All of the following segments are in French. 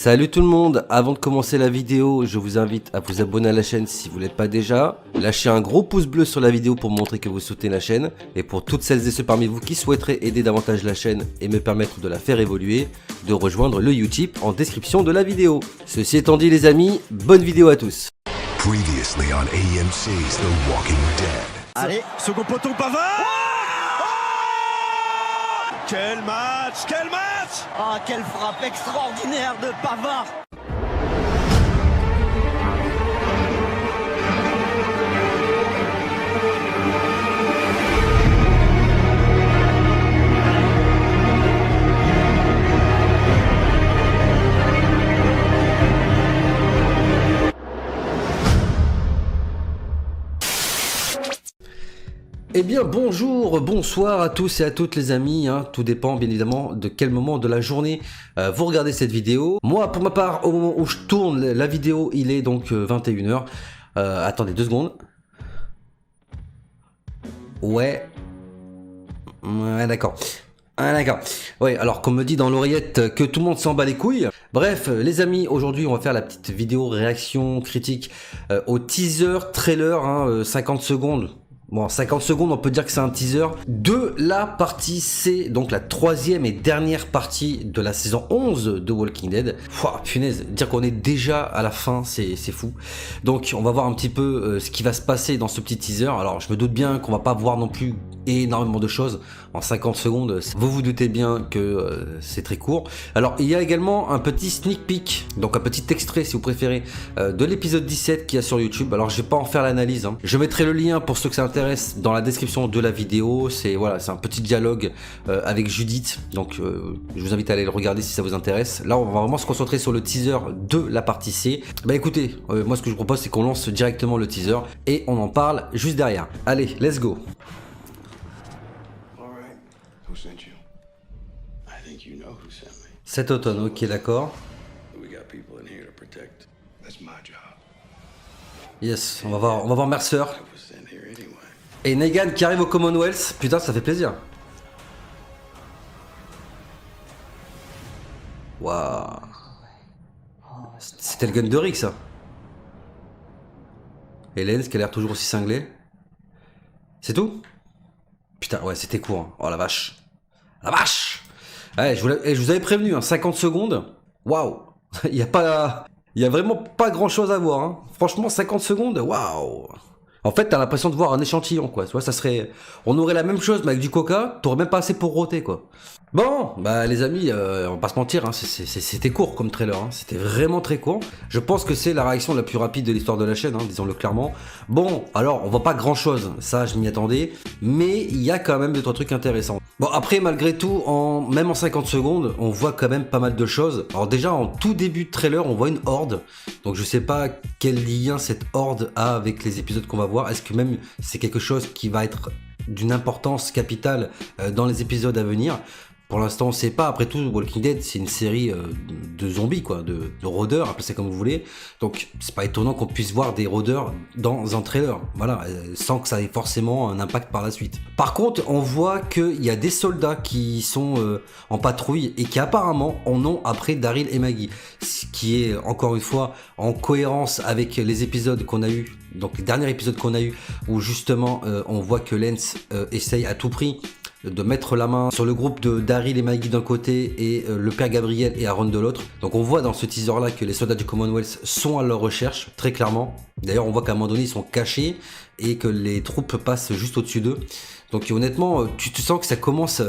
Salut tout le monde, avant de commencer la vidéo, je vous invite à vous abonner à la chaîne si vous ne l'êtes pas déjà. Lâchez un gros pouce bleu sur la vidéo pour montrer que vous soutenez la chaîne. Et pour toutes celles et ceux parmi vous qui souhaiteraient aider davantage la chaîne et me permettre de la faire évoluer, de rejoindre le Utip en description de la vidéo. Ceci étant dit les amis, bonne vidéo à tous. Previously on AMC's The Walking Dead. Allez, second poteau Pavard. Quel match, quel match! Ah, quelle frappe extraordinaire de Pavard! Eh bien bonjour, bonsoir à tous et à toutes les amis, tout dépend bien évidemment de quel moment de la journée vous regardez cette vidéo. Moi pour ma part, au moment où je tourne la vidéo, il est donc 21h. Attendez 2 secondes. Ouais, d'accord. Ah d'accord. Ouais, alors qu'on me dit dans l'oreillette que tout le monde s'en bat les couilles. Bref, les amis, aujourd'hui on va faire la petite vidéo réaction critique au teaser trailer, 50 secondes. Bon, 50 secondes, on peut dire que c'est un teaser de la partie C, donc la troisième et dernière partie de la saison 11 de Walking Dead. Pouah, punaise, dire qu'on est déjà à la fin, c'est fou. Donc, on va voir un petit peu ce qui va se passer dans ce petit teaser. Alors, je me doute bien qu'on va pas voir non plus énormément de choses en 50 secondes. Vous vous doutez bien que c'est très court. Alors, il y a également un petit sneak peek, donc un petit extrait, si vous préférez, de l'épisode 17 qu'il y a sur YouTube. Alors, je vais pas en faire l'analyse. Je mettrai le lien pour ceux que ça intéresse dans la description de la vidéo. C'est voilà, c'est un petit dialogue avec Judith, donc je vous invite à aller le regarder si ça vous intéresse. Là on va vraiment se concentrer sur le teaser de la partie C. Bah écoutez, moi ce que je propose c'est qu'on lance directement le teaser et on en parle juste derrière. Allez, let's go. Cet automne, ok, d'accord. Yes, on va voir Mercer. Et Negan qui arrive au Commonwealth, putain ça fait plaisir. Waouh. C'était le gun de Rick ça. Hélène, qui a l'air toujours aussi cinglée. C'est tout? Putain ouais c'était court, hein. Oh la vache. La vache. Ouais, je vous avais prévenu, 50 secondes. Waouh. Il y a vraiment pas grand chose à voir, hein. Franchement 50 secondes, waouh. En fait, t'as l'impression de voir un échantillon, quoi. Tu vois, ça serait, on aurait la même chose, mais avec du coca, t'aurais même pas assez pour rôter, quoi. Bon, bah les amis, on va pas se mentir, c'était court comme trailer, c'était vraiment très court. Je pense que c'est la réaction la plus rapide de l'histoire de la chaîne, disons-le clairement. Bon, alors on voit pas grand-chose, ça je m'y attendais, mais il y a quand même 2-3 trucs intéressants. Bon, après malgré tout, même en 50 secondes, on voit quand même pas mal de choses. Alors déjà en tout début de trailer, on voit une horde, donc je sais pas quel lien cette horde a avec les épisodes qu'on va voir. Est-ce que même c'est quelque chose qui va être d'une importance capitale dans les épisodes à venir? Pour l'instant, on sait pas. Après tout, Walking Dead, c'est une série de zombies, quoi, de rôdeurs, appelez ça comme vous voulez. Donc, c'est pas étonnant qu'on puisse voir des rôdeurs dans un trailer, voilà, sans que ça ait forcément un impact par la suite. Par contre, on voit qu'il y a des soldats qui sont en patrouille et qui apparemment en ont après Daryl et Maggie, ce qui est encore une fois en cohérence avec les épisodes qu'on a eu. Donc, les derniers épisodes qu'on a eu, où justement, on voit que Lance essaye à tout prix de mettre la main sur le groupe de Daryl et Maggie d'un côté et le père Gabriel et Aaron de l'autre. Donc on voit dans ce teaser là que les soldats du Commonwealth sont à leur recherche, très clairement. D'ailleurs on voit qu'à un moment donné ils sont cachés et que les troupes passent juste au-dessus d'eux. Donc honnêtement tu te sens que ça commence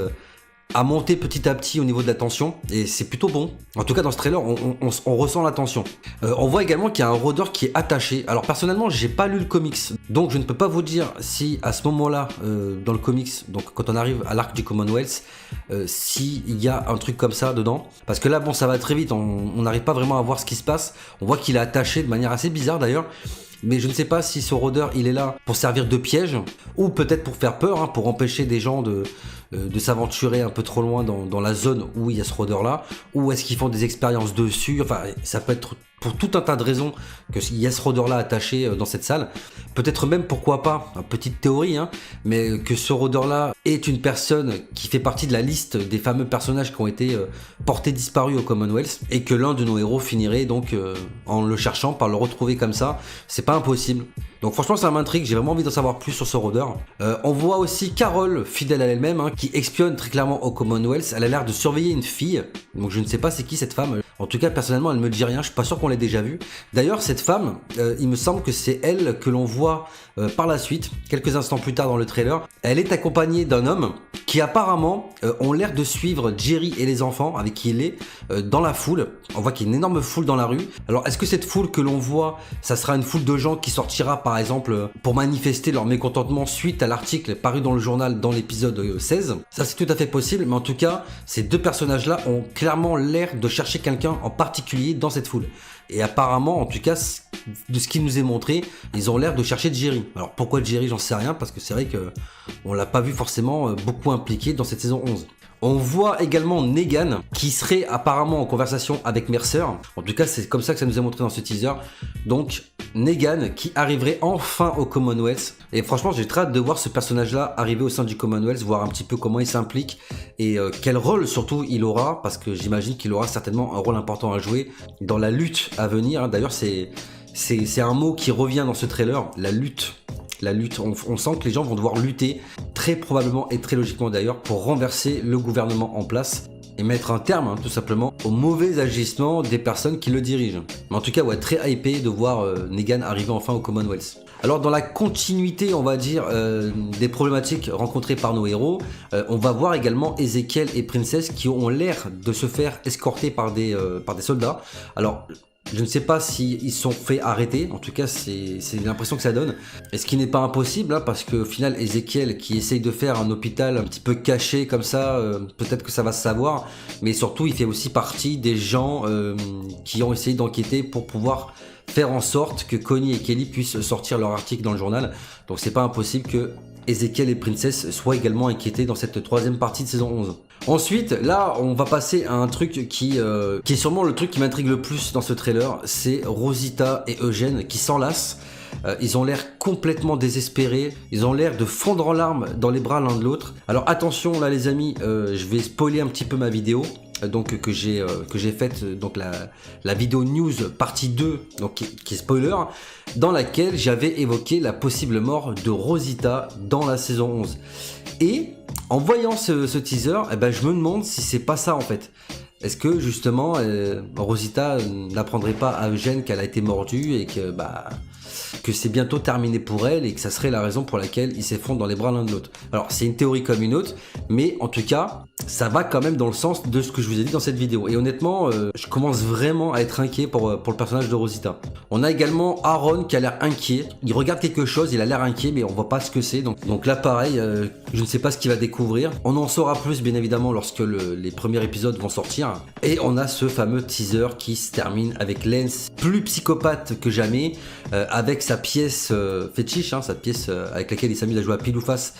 à monter petit à petit au niveau de la tension et c'est plutôt bon. En tout cas dans ce trailer on ressent la tension. On voit également qu'il y a un rôdeur qui est attaché. Alors personnellement j'ai pas lu le comics, donc je ne peux pas vous dire si à ce moment là dans le comics, donc quand on arrive à l'arc du Commonwealth, s'il y a un truc comme ça dedans, parce que là bon ça va très vite, on n'arrive pas vraiment à voir ce qui se passe. On voit qu'il est attaché de manière assez bizarre d'ailleurs. Mais je ne sais pas si ce rôdeur il est là pour servir de piège ou peut-être pour faire peur, pour empêcher des gens de s'aventurer un peu trop loin dans la zone où il y a ce rôdeur là, ou est-ce qu'ils font des expériences dessus. Enfin ça peut être pour tout un tas de raisons qu'il y a ce rôdeur-là attaché dans cette salle. Peut-être même, pourquoi pas, une petite théorie, hein, mais que ce rôdeur-là est une personne qui fait partie de la liste des fameux personnages qui ont été portés disparus au Commonwealth, et que l'un de nos héros finirait donc en le cherchant, par le retrouver comme ça. C'est pas impossible. Donc franchement ça m'intrigue, j'ai vraiment envie d'en savoir plus sur ce rôdeur. On voit aussi Carole, fidèle à elle-même, hein, qui espionne très clairement au Commonwealth. Elle a l'air de surveiller une fille, donc je ne sais pas c'est qui cette femme. En tout cas personnellement elle me dit rien, je suis pas sûr qu'on l'ait déjà vue. D'ailleurs cette femme, il me semble que c'est elle que l'on voit par la suite, quelques instants plus tard dans le trailer. Elle est accompagnée d'un homme qui apparemment ont l'air de suivre Jerry et les enfants avec qui il est dans la foule. On voit qu'il y a une énorme foule dans la rue. Alors est-ce que cette foule que l'on voit, ça sera une foule de gens qui sortira par exemple pour manifester leur mécontentement suite à l'article paru dans le journal dans l'épisode 16? Ça c'est tout à fait possible, mais en tout cas ces deux personnages là ont clairement l'air de chercher quelqu'un en particulier dans cette foule. Et apparemment, en tout cas, de ce qui nous est montré, ils ont l'air de chercher Jerry. Alors pourquoi Jerry, j'en sais rien, parce que c'est vrai que on l'a pas vu forcément beaucoup impliqué dans cette saison 11. On voit également Negan qui serait apparemment en conversation avec Mercer. En tout cas, c'est comme ça que ça nous est montré dans ce teaser. Donc, Negan qui arriverait enfin au Commonwealth. Et franchement, j'ai très hâte de voir ce personnage-là arriver au sein du Commonwealth, voir un petit peu comment il s'implique et quel rôle surtout il aura, parce que j'imagine qu'il aura certainement un rôle important à jouer dans la lutte à venir. D'ailleurs, c'est un mot qui revient dans ce trailer, la lutte. La lutte, on sent que les gens vont devoir lutter, très probablement et très logiquement d'ailleurs, pour renverser le gouvernement en place et mettre un terme, hein, tout simplement, aux mauvais agissements des personnes qui le dirigent. Mais en tout cas, ouais, très hypé de voir Negan arriver enfin au Commonwealth. Alors dans la continuité, on va dire, des problématiques rencontrées par nos héros, on va voir également Ezekiel et Princess qui ont l'air de se faire escorter par des soldats. Alors, je ne sais pas s'ils sont fait arrêter, en tout cas c'est l'impression que ça donne. Et ce qui n'est pas impossible, hein, parce qu'au final Ezekiel qui essaye de faire un hôpital un petit peu caché comme ça, peut-être que ça va se savoir, mais surtout il fait aussi partie des gens qui ont essayé d'enquêter pour pouvoir faire en sorte que Connie et Kelly puissent sortir leur article dans le journal. Donc c'est pas impossible que Ezekiel et Princess soient également inquiétés dans cette troisième partie de saison 11. Ensuite, là, on va passer à un truc qui est sûrement le truc qui m'intrigue le plus dans ce trailer, c'est Rosita et Eugène qui s'enlacent. Ils ont l'air complètement désespérés, ils ont l'air de fondre en larmes dans les bras l'un de l'autre. Alors attention là les amis, je vais spoiler un petit peu ma vidéo. Donc que j'ai faite, donc la vidéo news partie 2, donc qui est spoiler, dans laquelle j'avais évoqué la possible mort de Rosita dans la saison 11. Et en voyant ce teaser, eh ben, je me demande si c'est pas ça en fait. Est-ce que justement Rosita n'apprendrait pas à Eugène qu'elle a été mordue et que c'est bientôt terminé pour elle et que ça serait la raison pour laquelle ils s'effondrent dans les bras l'un de l'autre. Alors c'est une théorie comme une autre, mais en tout cas ça va quand même dans le sens de ce que je vous ai dit dans cette vidéo. Et honnêtement je commence vraiment à être inquiet pour le personnage de Rosita. On a également Aaron qui a l'air inquiet, il regarde quelque chose, il a l'air inquiet mais on voit pas ce que c'est. Donc là pareil, je ne sais pas ce qu'il va découvrir. On en saura plus bien évidemment lorsque les premiers épisodes vont sortir. Et on a ce fameux teaser qui se termine avec Lance plus psychopathe que jamais, avec sa pièce fétiche, hein, sa pièce avec laquelle il s'amuse à jouer à pile ou face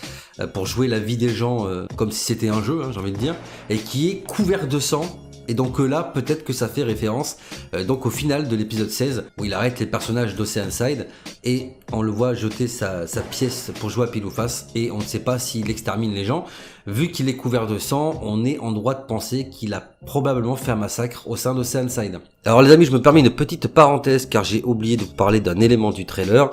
pour jouer la vie des gens comme si c'était un jeu, hein, j'ai envie de dire, et qui est couvert de sang. Et donc là, peut-être que ça fait référence donc au final de l'épisode 16, où il arrête les personnages d'Oceanside et on le voit jeter sa pièce pour jouer à pile ou face, et on ne sait pas s'il extermine les gens. Vu qu'il est couvert de sang, on est en droit de penser qu'il a probablement fait un massacre au sein d'Oceanside. Alors les amis, je me permets une petite parenthèse car j'ai oublié de vous parler d'un élément du trailer.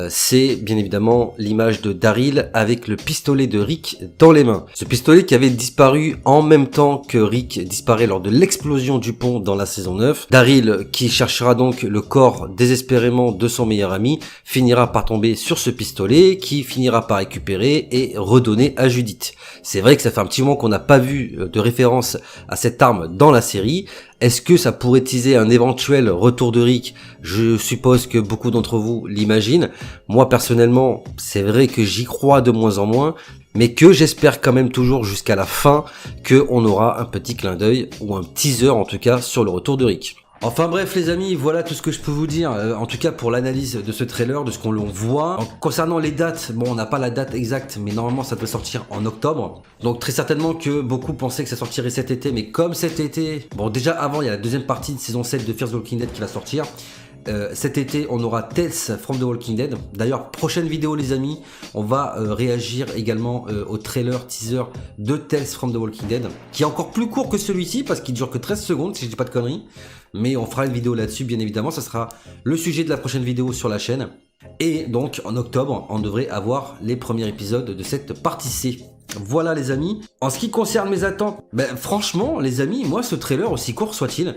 C'est bien évidemment l'image de Daryl avec le pistolet de Rick dans les mains. Ce pistolet qui avait disparu en même temps que Rick disparaît lors de l'explosion du pont dans la saison 9. Daryl, qui cherchera donc le corps désespérément de son meilleur ami, finira par tomber sur ce pistolet qui finira par récupérer et redonner à Judith. C'est vrai que ça fait un petit moment qu'on n'a pas vu de référence à cette arme dans la série. Est-ce que ça pourrait teaser un éventuel retour de Rick? Je suppose que beaucoup d'entre vous l'imaginent. Moi personnellement, c'est vrai que j'y crois de moins en moins, mais que j'espère quand même toujours jusqu'à la fin qu'on aura un petit clin d'œil ou un teaser en tout cas sur le retour de Rick. Enfin bref les amis, voilà tout ce que je peux vous dire, en tout cas pour l'analyse de ce trailer, de ce qu'on voit. Concernant les dates, bon on n'a pas la date exacte, mais normalement ça doit sortir en octobre. Donc très certainement que beaucoup pensaient que ça sortirait cet été, mais comme cet été, bon déjà avant il y a la deuxième partie de saison 7 de Fear the Walking Dead qui va sortir. Cet été on aura Tales from the Walking Dead. D'ailleurs prochaine vidéo les amis, on va réagir également au trailer teaser de Tales from the Walking Dead, qui est encore plus court que celui-ci parce qu'il dure que 13 secondes si je dis pas de conneries. Mais on fera une vidéo là-dessus bien évidemment, ça sera le sujet de la prochaine vidéo sur la chaîne. Et donc en octobre on devrait avoir les premiers épisodes de cette partie C. Voilà les amis. En ce qui concerne mes attentes, franchement les amis, moi ce trailer aussi court soit-il,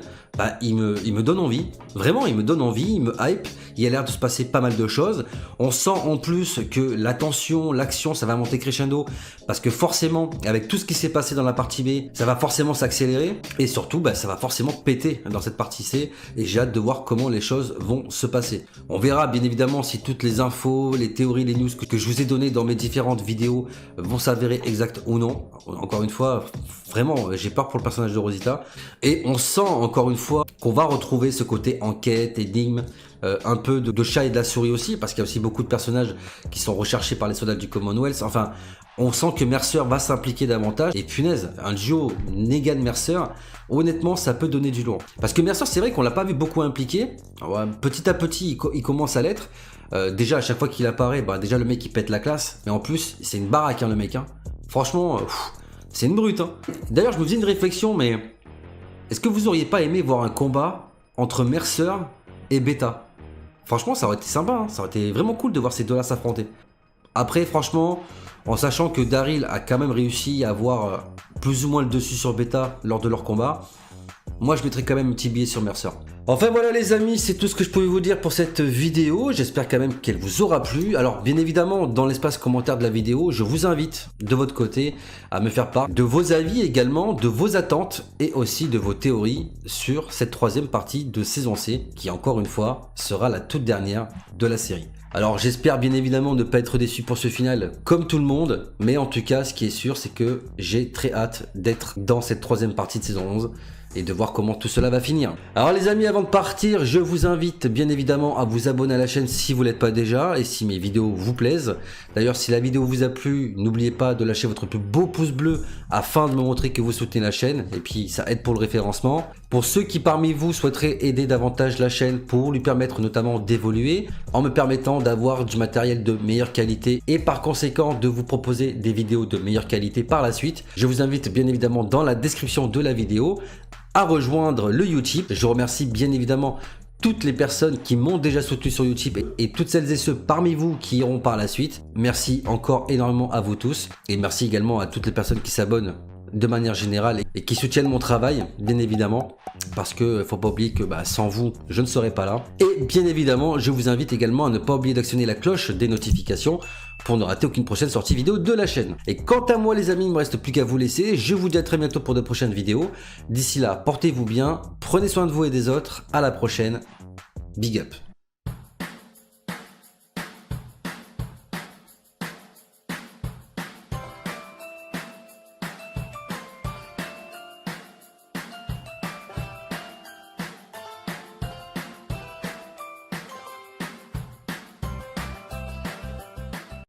il me donne envie. Vraiment il me donne envie, il me hype. Il a l'air de se passer pas mal de choses. On sent en plus que la tension, l'action ça va monter crescendo. Parce que forcément avec tout ce qui s'est passé dans la partie B, ça va forcément s'accélérer. Et surtout ça va forcément péter dans cette partie C. Et j'ai hâte de voir comment les choses vont se passer. On verra bien évidemment si toutes les infos, les théories, les news que je vous ai données dans mes différentes vidéos vont s'avérer exact ou non. Encore une fois, vraiment, j'ai peur pour le personnage de Rosita. Et on sent encore une fois qu'on va retrouver ce côté enquête, énigme, un peu de chat et de la souris aussi, parce qu'il y a aussi beaucoup de personnages qui sont recherchés par les soldats du Commonwealth. Enfin, on sent que Mercer va s'impliquer davantage. Et punaise, un duo Negan-Mercer, honnêtement, ça peut donner du lourd. Parce que Mercer, c'est vrai qu'on l'a pas vu beaucoup impliqué. Petit à petit, il commence à l'être. Déjà, à chaque fois qu'il apparaît, déjà le mec il pète la classe. Mais en plus, c'est une baraque, le mec. Franchement, c'est une brute. D'ailleurs, je me faisais une réflexion, mais est-ce que vous auriez pas aimé voir un combat entre Mercer et Beta? Franchement, ça aurait été sympa, ça aurait été vraiment cool de voir ces deux-là s'affronter. Après, franchement, en sachant que Daryl a quand même réussi à avoir plus ou moins le dessus sur Beta lors de leur combat, moi je mettrais quand même un petit billet sur Mercer. Enfin voilà les amis, c'est tout ce que je pouvais vous dire pour cette vidéo. J'espère quand même qu'elle vous aura plu. Alors bien évidemment, dans l'espace commentaire de la vidéo, je vous invite de votre côté à me faire part de vos avis également, de vos attentes et aussi de vos théories sur cette troisième partie de saison C, qui encore une fois sera la toute dernière de la série. Alors j'espère bien évidemment ne pas être déçu pour ce final comme tout le monde, mais en tout cas ce qui est sûr c'est que j'ai très hâte d'être dans cette troisième partie de saison 11 et de voir comment tout cela va finir. Alors les amis, avant de partir, je vous invite bien évidemment à vous abonner à la chaîne si vous ne l'êtes pas déjà et si mes vidéos vous plaisent. D'ailleurs, si la vidéo vous a plu, n'oubliez pas de lâcher votre plus beau pouce bleu afin de me montrer que vous soutenez la chaîne et puis ça aide pour le référencement. Pour ceux qui parmi vous souhaiteraient aider davantage la chaîne pour lui permettre notamment d'évoluer en me permettant d'avoir du matériel de meilleure qualité et par conséquent de vous proposer des vidéos de meilleure qualité par la suite, je vous invite bien évidemment dans la description de la vidéo à rejoindre le Utip. Je remercie bien évidemment toutes les personnes qui m'ont déjà soutenu sur Utip et toutes celles et ceux parmi vous qui iront par la suite. Merci encore énormément à vous tous et merci également à toutes les personnes qui s'abonnent de manière générale et qui soutiennent mon travail bien évidemment, parce que faut pas oublier que sans vous je ne serais pas là. Et bien évidemment je vous invite également à ne pas oublier d'actionner la cloche des notifications pour ne rater aucune prochaine sortie vidéo de la chaîne. Et quant à moi les amis, il ne me reste plus qu'à vous laisser. Je vous dis à très bientôt pour de prochaines vidéos. D'ici là, portez-vous bien, prenez soin de vous et des autres. À la prochaine. Big up.